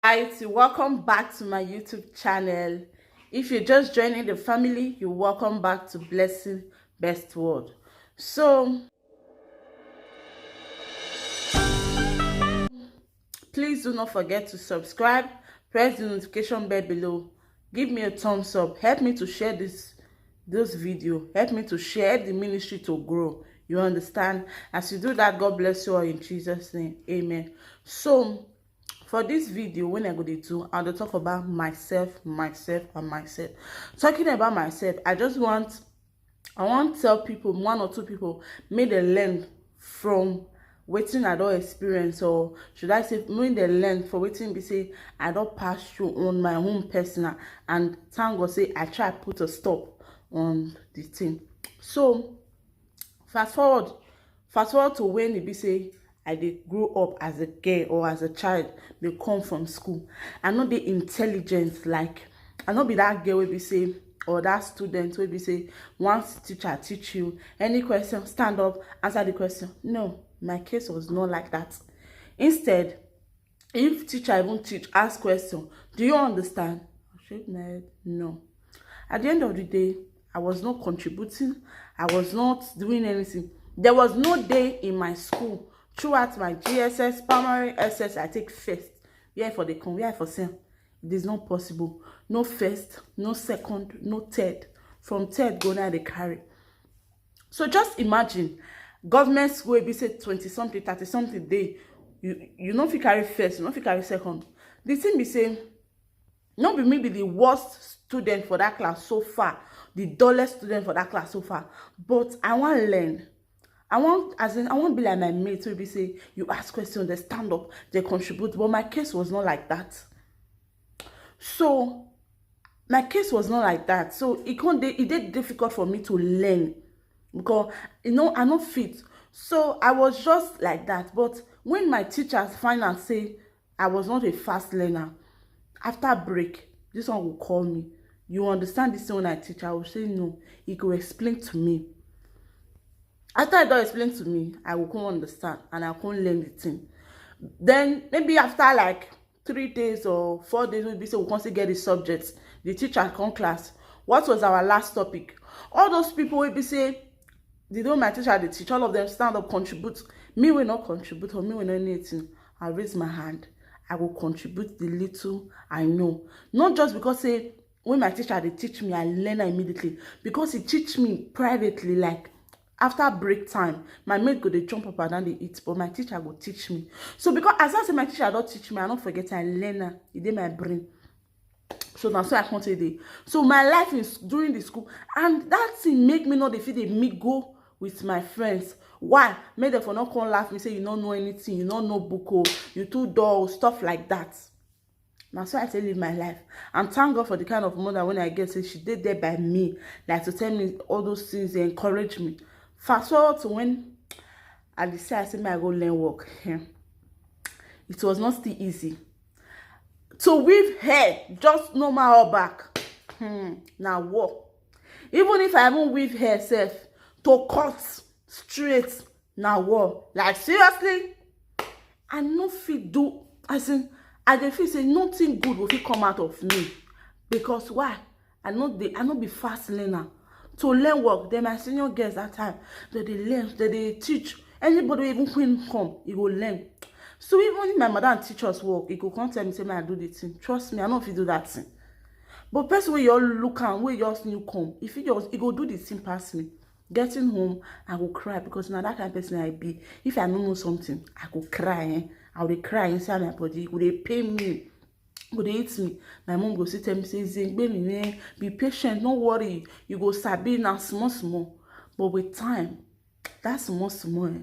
Guys, welcome back to my YouTube channel. If you're just joining the family, you're welcome back to Blessing Best World. So please do not forget to subscribe, press the notification bell below, give me a thumbs up, help me to share this video, help me to share the ministry to grow. You understand? As you do that, God bless you all in Jesus' name. Amen. So for this video, when I go to do, I'll talk about myself. Talking about myself, I want to tell people, one or two people, may they learn from wetin I don experience, or should I say may they learn for wetin be say I don pass through on my own personal, and thank God say I try put a stop on the thing. So fast forward to when e be say I dey grow up as a girl or as a child, dey come from school. I no dey intelligent, like I no be that girl wey be say, or that student wey be say once teacher teach you any question, stand up, answer the question. No, my case was not like that. Instead, if teacher even teach, ask question, do you understand? I shake my head, no. At the end of the day, I was not contributing, I was not doing anything. There was no day in my school throughout my GSS, primary, SS, I take first. Where for the come, where for same. It is not possible. No first, no second, no third. From third, go now they carry. So just imagine, government school be say 20-something, 30-something day. You no fit carry first, you no fit carry second. The thing be say, not be me be the worst student for that class so far, the dullest student for that class so far. But I want to learn. I want be like my mates who be say, you ask questions, they stand up, they contribute. But my case was not like that. So my case was not like that. So it did difficult for me to learn, because I not fit. So I was just like that. But when my teachers find and say I was not a fast learner, after break, this one will call me. You understand this when I teach? I will say no. He could explain to me. After I don't explain to me, I will come understand and I can't learn the thing. Then maybe after like 3 days or 4 days, we'll be so we can't get the subjects. The teacher come class. What was our last topic? All those people will be say, they don't my teacher, they teach, all of them stand up, contribute. Me will not contribute, or me will not anything. I raise my hand. I will contribute the little I know. Not just because say when my teacher they teach me, I learn immediately. Because he teach me privately, like after break time, my mate go dey jump up and down dey eat, but my teacher go teach me. So because as I say my teacher don't teach me, I don't forget, I learn am. E dey my brain. So now, so I can't say dey. So my life is during the school, and that thing make me not dey fit dey meet go with my friends. Why? Make them for not come laugh me say you don't know anything, you don't know book, you too dull, stuff like that. Now so I say live my life, and thank God for the kind of mother when I get, say she did there by me, like to tell me all those things, they encourage me. Fast forward to when I decided I said I go learn work. It was not still easy to weave hair, just normal all back. Now work. Even if I haven't weave hair self, to cut straight, now work. Like seriously, I no fit do, as in I dey feel say nothing good will fit come out of me. Because why? I no be fast learner. To learn work, then my senior girls that time, they learn, they teach. Anybody even queen come, he will learn. So even if my mother teach us work, he go come tell me, say, I do the thing. Trust me, I know if you do that thing. But person where you all look and where you all new come, if he go do the thing past me. Getting home, I will cry, because now that kind of person I be. If I don't know something, I go cry. I will cry inside my body. It will pain me. Go dey hit me. My mom go sit tell me say, Zengbe me, be patient, no worry, you go sabi now small. But with time, that's small.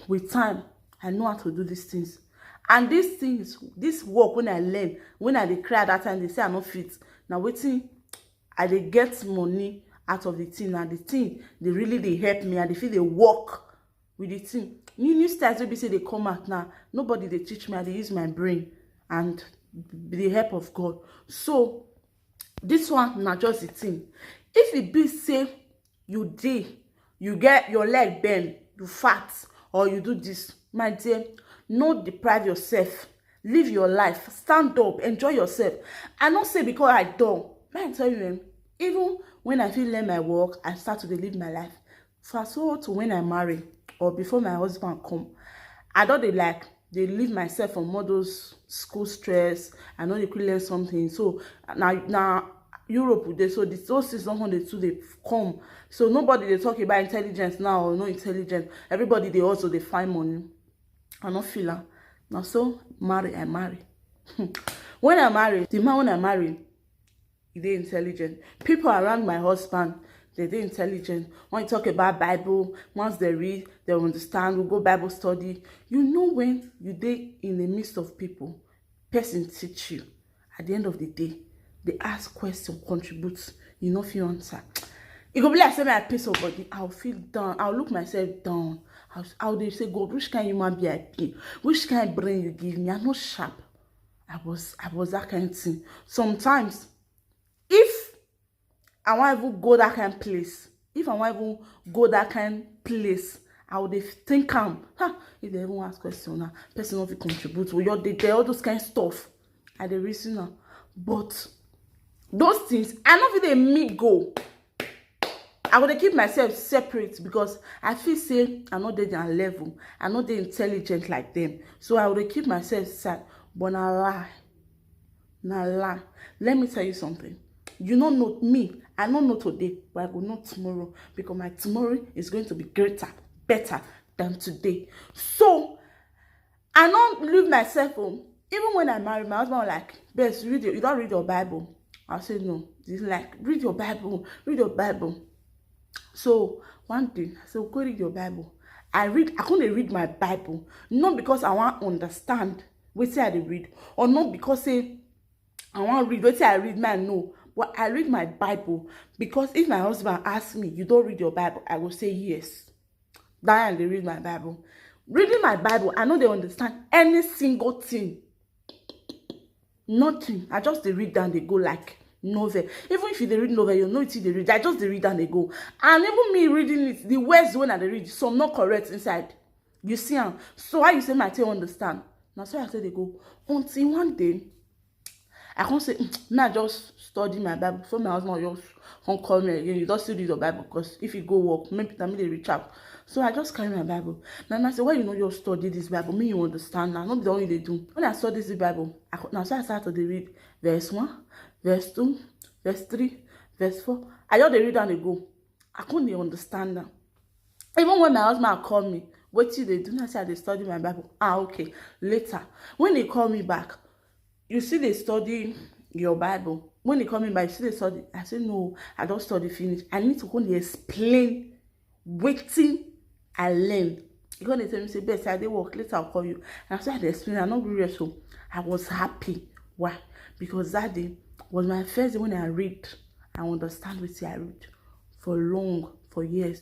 With time, I know how to do these things. And these things, this work, when I learn, when I dey cry that time, they say I no fit. Now wetin I dey get money out of the thing, and the thing they really they help me, and they feel they work with the thing. New styles wey be say they come out now. Nobody they teach me, I dey use my brain and the help of God. So this one not just the thing. If it be say you get your leg bend, you fat, or you do this, my dear, no deprive yourself. live your life, stand up, enjoy yourself. I not say because I don't. Man, tell you, even when I feel learn my work, I start to live my life. Fast forward to when I marry or before my husband come, I don't they leave myself from all those school stress. I know they could learn something. So now Europe with this, so those things don't they too they come. So nobody they talk about intelligence now or no intelligence. Everybody they also they find money. I not feel her. Now so I marry. When I marry, the man when I marry, they intelligent. People around my husband, they intelligent. When you talk about Bible, once they read, they understand. We go Bible study. You know when you dey in the midst of people, person teach you. At the end of the day, they ask question, contribute. You know if you answer. It go be like say my piece of body. I'll feel down. I'll look myself down. I'll they say, God, which kind human being I be? Which kind of brain you give me? I'm not sharp. I was that kind of thing. Sometimes, if I want to go that kind of place, I would think if they even ask question now, person will contribute. Well, they all those kind of stuff. I the reason now. But those things, I know if they me go. I would keep myself separate because I feel say I'm not their level. I'm not the intelligent like them. So I would keep myself sad. But now lie. Let me tell you something. You don't know me. I don't know today, but I will know tomorrow because my tomorrow is going to be greater, better than today. So I don't leave myself home. Even when I married, my husband was like, Bess, you don't read your Bible. I said no. He's like, read your Bible. So one day I said, go read your Bible. I couldn't read my Bible, not because I want to understand what I read, or not because say I want to read what I read, man, no. But I read my Bible because if my husband asks me, you don't read your Bible, I will say yes. That and they read my Bible. Reading my Bible, I know they understand any single thing. Nothing. I just they read and they go like novel. Even if they read novel, you know it's they read. I just they read and they go. And even me reading it, the words when I read, some not correct inside. You see, so why you say my tail understand? Now so I say they go until one day. I can't say, I just study my Bible. Before my husband just can't call me again. You just still read your Bible because if you go work, maybe they reach out. So I just carry my Bible. Now I say, why you know you study this Bible? Me, you understand now. Not the only they do. When I study this Bible, now so I started to read verse 1, verse 2, verse 3, verse 4. I just read and they go. I couldn't understand now. Even when my husband called me, what did they do? I said, they study my Bible. Okay. Later, when they call me back, you see they study your Bible. When they come in by, you see they study. I say, no, I don't study finish. I need to only explain waiting I learn. You're going to tell me, say, Bess, I did work. Later, I'll call you. And so I had to explain. I'm not really so. I was happy. Why? Because that day was my first day when I read. I understand what I read for years.